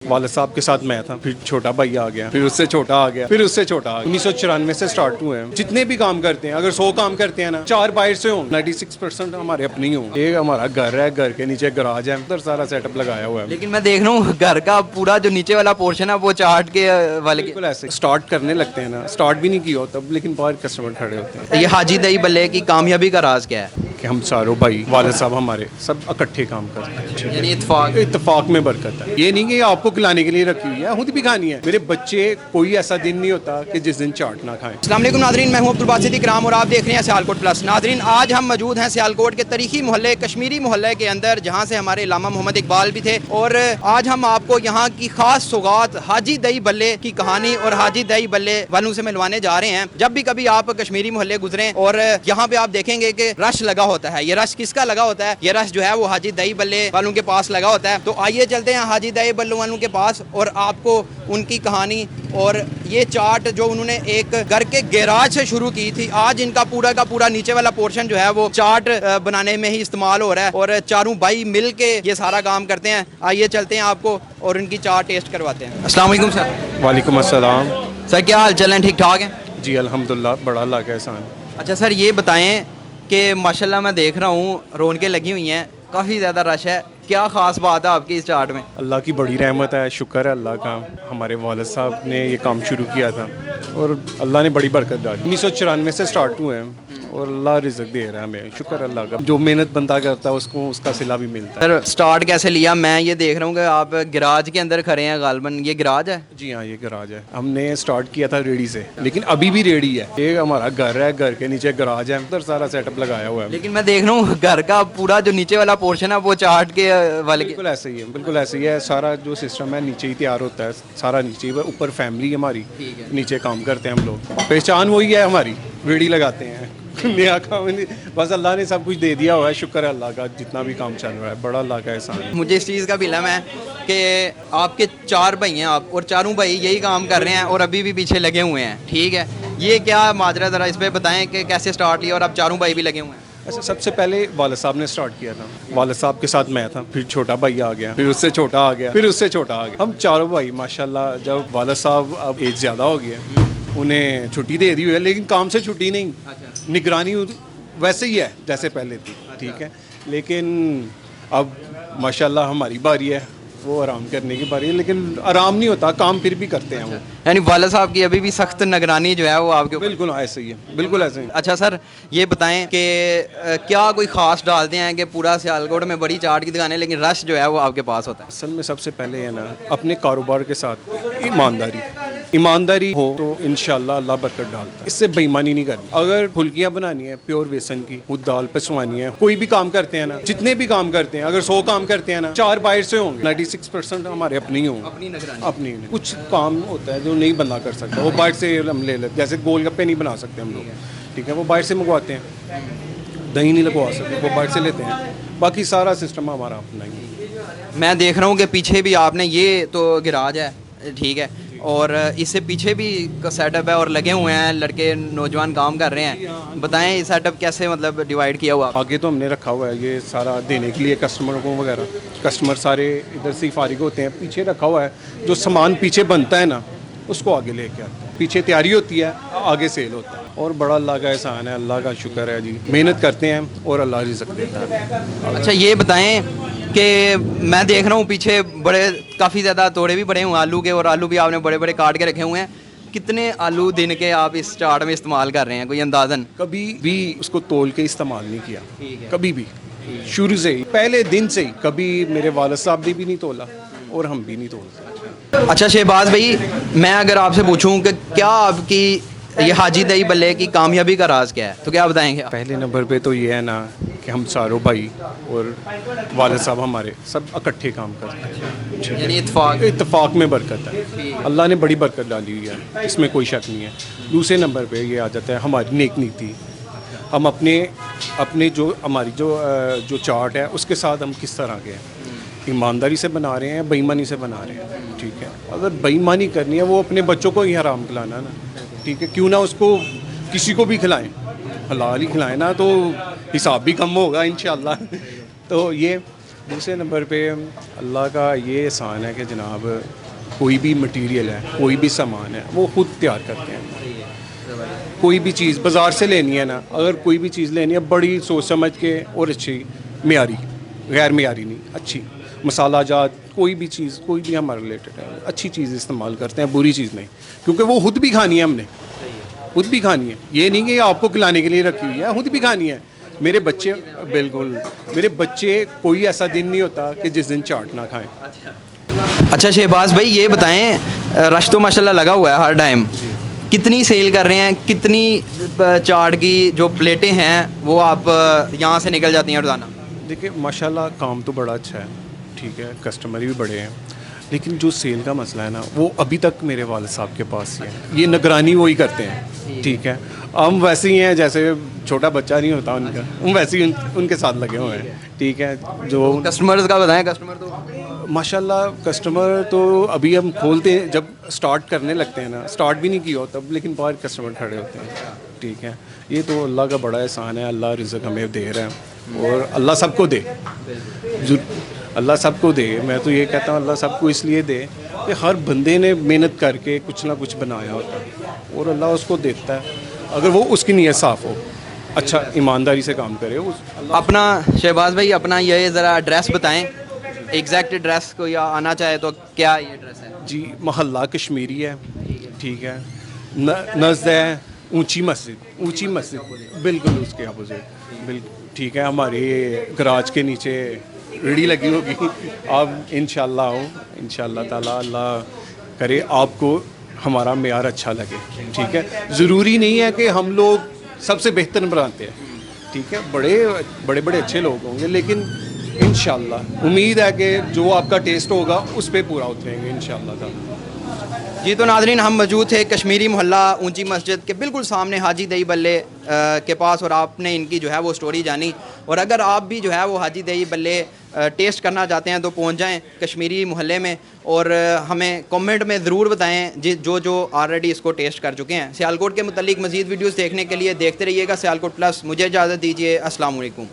वालिद साहब के साथ मैं था, फिर छोटा भाई आ गया, फिर उससे छोटा आ गया, फिर उससे छोटा आ गया। 1994 से स्टार्ट हुए हैं। जितने भी काम करते हैं, अगर 100 काम करते हैं ना, 4 बाहर से हों, 96% हमारे अपने ही हों। एक हमारा घर है, घर के नीचे गराज है, उधर सारा सेटअप लगाया हुआ है। लेकिन मैं देख रहा हूँ घर का पूरा जो नीचे वाला पोर्शन है वो चार्ट के वाले बिल्कुल ऐसे स्टार्ट करने लगते हैं ना, स्टार्ट भी नहीं किया होता, लेकिन बाहर कस्टमर खड़े होते हैं। ये हाजी दही बल्ले की कामयाबी का राज क्या है? कि हम चारों भाई, वालिद साहब हमारे सब इकट्ठे काम करते हैं। यानी इत्तेफाक में बरकत है। ये नहीं कि आपको खिलाने के लिए रखी हुई है, खुद भी खानी है। मेरे बच्चे, कोई ऐसा दिन नहीं होता कि जिस दिन चाट ना खाएं। अस्सलाम वालेकुम नादरीन, मैं हूं अब्दुल बासित इकराम और आप देख रहे हैं सियालकोट प्लस। नादरीन, आज हम मौजूद हैं सियालकोट के तारीखी मोहल्ले कश्मीरी मोहल्ले के अंदर, जहां से हमारे इलामा मोहम्मद इकबाल भी थे। और आज हम आपको यहां की खास सौगात हाजी दही बल्ले की कहानी और हाजी दही बल्ले वालों से मिलवाने जा रहे हैं। जब भी कभी आप कश्मीरी मोहल्ले गुजरें और यहाँ पे आप देखेंगे कि रश लगा होता है। ये रश किसका लगा होता है? ये रश जो है वो हाजी दही बल्ले वालों के पास लगा होता है। तो आइए चलते हैं हाजी दही बल्ले वालों के पास और आपको उनकी कहानी और ये चाट जो उन्होंने एक घर के गैराज से शुरू की थी, आज इनका पूरा का पूरा नीचे वाला पोर्शन जो है वो चाट बनाने में ही इस्तेमाल हो रहा है। और चारों भाई मिल के ये सारा काम करते हैं। आइए चलते हैं आपको और इनकी चाट टेस्ट करवाते हैं। अस्सलाम वालेकुम सर। वालेकुम अस्सलाम। सर क्या हाल चाल है? ठीक ठाक है जी अल्हम्दुलिल्लाह, बड़ा अल्लाह का एहसान। अच्छा सर, ये बताएं कि माशाल्लाह मैं देख रहा हूँ रौनकें लगी हुई हैं, काफ़ी ज़्यादा रश है, क्या ख़ास बात है आपकी इस चाट में? अल्लाह की बड़ी रहमत है, शुक्र है अल्लाह का। हमारे वालिद साहब ने ये काम शुरू किया था और अल्लाह ने बड़ी बरकत डाली। 1994 से स्टार्ट हुए हैं और अल्लाह रिज़्क दे रहा है हमें, शुक्र अल्लाह का। जो मेहनत बंदा करता है उसको उसका सिला भी मिलता है। सर स्टार्ट कैसे लिया? मैं ये देख रहा हूँ कि आप गैराज के अंदर खड़े हैं, गालबन ये गैराज है? जी हाँ, ये गराज है। हमने स्टार्ट किया था रेडी से, लेकिन अभी भी रेडी है। एक हमारा घर है, घर के नीचे गराज है, उधर सारा सेटअप लगाया हुआ है। लेकिन मैं देख रहा हूँ घर का पूरा जो नीचे वाला पोर्शन है वो चाट के वाले बिल्कुल ऐसे ही है, बिल्कुल ऐसे ही है। सारा जो सिस्टम है नीचे ही तैयार होता है, सारा नीचे ही। ऊपर फैमिली हमारी, नीचे काम करते हैं हम लोग। पहचान वही है हमारी, रेडी लगाते हैं। नया काम बस अल्लाह ने सब कुछ दे दिया हुआ है, शुक्र है अल्लाह का। जितना भी काम चल रहा है बड़ा अल्लाह का एहसान है। मुझे इस चीज़ का भी इल्म है कि आपके 4 भाई हैं आप, और चारों भाई यही काम कर रहे हैं और अभी भी पीछे लगे हुए हैं, ठीक है? ये क्या माजरा, ज़रा इस पर बताएं कि कैसे स्टार्ट लिया और अब चारों भाई भी लगे हुए हैं? अच्छा, सबसे पहले वालिद साहब ने स्टार्ट किया था। वालिद साहब के साथ मैं था, फिर छोटा भाई आ गया, फिर उससे छोटा आ गया, फिर उससे छोटा आ गया। हम चारों भाई माशाल्लाह। जब वालिद साहब अब एज ज़्यादा हो गया, उन्हें छुट्टी दे दी हुई है, लेकिन काम से छुट्टी नहीं। निगरानी वैसे ही है जैसे पहले थी, ठीक है। लेकिन अब माशाल्लाह हमारी बारी है, वो आराम करने की बारी है, लेकिन आराम नहीं होता, काम फिर भी करते हैं वो। यानी वालिद साहब की अभी भी सख्त निगरानी जो है वो आपके ऊपर? बिल्कुल ऐसे ही है, बिल्कुल ऐसे ही। अच्छा सर, ये बताएं कि क्या कोई ख़ास डालते हैं कि पूरा सियालकोट में बड़ी चाट की दुकान है लेकिन रश जो है वो आपके पास होता है? असल में सबसे पहले है ना, अपने कारोबार के साथ ईमानदारी हो तो इंशाल्लाह अल्लाह बरकत डालता है। इससे बेईमानी नहीं करनी। अगर फुल्कियाँ बनानी है प्योर बेसन की, खुद दाल पिसवानी है, कोई भी काम करते हैं ना, जितने भी काम करते हैं, अगर 100 काम करते हैं ना, 4 बाहर से होंगे, 96% हमारे अपने ही होंगे। अपनी कुछ काम होता है जो नहीं बंदा कर सकता, वो बाहर से हम ले लेते। जैसे गोलगप्पे नहीं बना सकते हम लोग, ठीक है, वो बाहर से मंगवाते हैं। दही नहीं लगवा सकते, वो बाहर से लेते हैं। बाकी सारा सिस्टम हमारा अपना ही है। मैं देख रहा हूँ कि पीछे भी आपने, ये तो गैराज है, ठीक है, और इससे पीछे भी सेटअप है और लगे हुए हैं लड़के, नौजवान काम कर रहे हैं। बताएं ये सेटअप कैसे मतलब डिवाइड किया हुआ? आगे तो हमने रखा हुआ है ये सारा देने के लिए कस्टमरों को वगैरह। कस्टमर सारे इधर से ही फारिग होते हैं। पीछे रखा हुआ है जो सामान पीछे बनता है ना, उसको आगे लेके आते हैं। पीछे तैयारी होती है, आगे सेल होता है। और बड़ा अल्लाह का एहसान है, अल्लाह का शुक्र है जी। मेहनत करते हैं और अल्लाह रिज़्क देता है। अच्छा ये बताएं कि मैं देख रहा हूँ पीछे बड़े काफ़ी ज़्यादा तोड़े भी बड़े हुए आलू के, और आलू भी आपने बड़े बड़े काट के रखे हुए हैं। कितने आलू दिन के आप इस चाट में इस्तेमाल कर रहे हैं, कोई अंदाज़न? कभी भी उसको तोल के इस्तेमाल नहीं किया, कभी भी, शुरू से ही, पहले दिन से ही। कभी मेरे वालिद साहब ने भी नहीं तोला और हम भी नहीं तोलते। अच्छा शहबाज भाई, मैं अगर आपसे पूछूं कि क्या आपकी ये हाजी दही बल्ले की कामयाबी का राज क्या है, तो क्या बताएंगे आप? पहले नंबर पे तो ये है ना कि हम चारों भाई और वालिद साहब हमारे सब इकट्ठे काम करते हैं। यानी इत्तेफाक में बरकत है, अल्लाह ने बड़ी बरकत डाली हुई है, इसमें कोई शक नहीं है। दूसरे नंबर पे ये आ जाता है हमारी नेक नीति। हम अपने जो हमारी जो चार्ट है उसके साथ हम किस तरह के हैं, ईमानदारी से बना रहे हैं, बेईमानी से बना रहे हैं, ठीक है। अगर बेईमानी करनी है, वो अपने बच्चों को ही हराम खिलाना ना, ठीक है, क्यों ना उसको किसी को भी खिलाएं, हलाल ही खिलाएं ना, तो हिसाब भी कम होगा इंशाल्लाह। तो ये दूसरे नंबर पे अल्लाह का ये एहसान है कि जनाब कोई भी मटेरियल है, कोई भी सामान है, वो खुद तैयार करते हैं। कोई भी चीज़ बाज़ार से लेनी है ना, अगर कोई भी चीज़ लेनी है बड़ी सोच समझ के और अच्छी, मियारी, गैर मियारी नहीं, अच्छी मसाला जात, कोई भी चीज़, कोई भी हमारे रिलेटेड है, अच्छी चीज़ इस्तेमाल करते हैं, बुरी चीज़ नहीं, क्योंकि वो खुद भी खानी है हमने, खुद भी खानी है। ये नहीं कि आपको खिलाने के लिए रखी हुई है, खुद भी खानी है। मेरे बच्चे, बिल्कुल, मेरे बच्चे, कोई ऐसा दिन नहीं होता कि जिस दिन चाट ना खाएं। अच्छा शहबाज भाई, ये बताएं, रश तो माशाल्लाह लगा हुआ है हर टाइम, कितनी सेल कर रहे हैं, कितनी चाट की जो प्लेटें हैं वो आप यहाँ से निकल जाती हैं रोज़ाना? देखिए माशाल्लाह काम तो बड़ा अच्छा है, ठीक है, कस्टमर भी बड़े हैं, लेकिन जो सेल का मसला है ना, वो अभी तक मेरे वालिद साहब के पास ही है। ये निगरानी वही करते हैं, ठीक है। हम वैसे ही हैं जैसे छोटा बच्चा नहीं होता उनका, हम वैसे ही उनके साथ लगे हुए हैं, ठीक है। जो कस्टमर्स का बताएं, कस्टमर तो माशाल्लाह कस्टमर तो अभी हम खोलते हैं, जब स्टार्ट करने लगते हैं ना, स्टार्ट भी नहीं किया होता, लेकिन बाहर कस्टमर खड़े होते हैं, ठीक है। ये तो अल्लाह का बड़ा एहसान है, अल्लाह रिज़्क़ हमें दे रहा है और अल्लाह सबको दे, अल्लाह सबको दे। मैं तो ये कहता हूँ अल्लाह सबको इसलिए दे कि हर बंदे ने मेहनत करके कुछ ना कुछ बनाया होता है और अल्लाह उसको देता है, अगर वो उसकी नीयत साफ़ हो, अच्छा ईमानदारी से काम करे। अपना शहबाज भाई, अपना ये ज़रा एड्रेस बताएं, एग्जैक्ट एड्रेस को, या आना चाहे तो क्या ये एड्रेस है? जी, मोहल्ला कश्मीरी है, ठीक है, नज़द है ऊंची मस्जिद, बिल्कुल उसके अपोजिट, बिल्कुल ठीक है। हमारे गराज के नीचे रेडी लगी होगी, आप इंशाल्लाह आओ, इंशाल्लाह ताला, अल्लाह करे आपको हमारा मेयार अच्छा लगे, ठीक है। ज़रूरी नहीं है कि हम लोग सबसे बेहतर बनाते हैं, ठीक है, बड़े बड़े अच्छे लोग होंगे, लेकिन इंशाल्लाह उम्मीद है कि जो आपका टेस्ट होगा उस पर पूरा उतरेंगे इंशाल्लाह ताला। जी तो नाज़रीन, हम मौजूद थे कश्मीरी मोहल्ला ऊंची मस्जिद के बिल्कुल सामने हाजी दही बल्ले के पास, और आपने इनकी जो है वो स्टोरी जानी। और अगर आप भी जो है वो हाजी दही बल्ले टेस्ट करना चाहते हैं तो पहुंच जाएं कश्मीरी मोहल्ले में, और हमें कमेंट में ज़रूर बताएं जो ऑलरेडी इसको टेस्ट कर चुके हैं। सियालकोट के मुतालिक मज़ीद वीडियोज़ देखने के लिए देखते रहिएगा सियालकोट प्लस। मुझे इजाज़त दीजिए, अस्सलाम वालेकुम।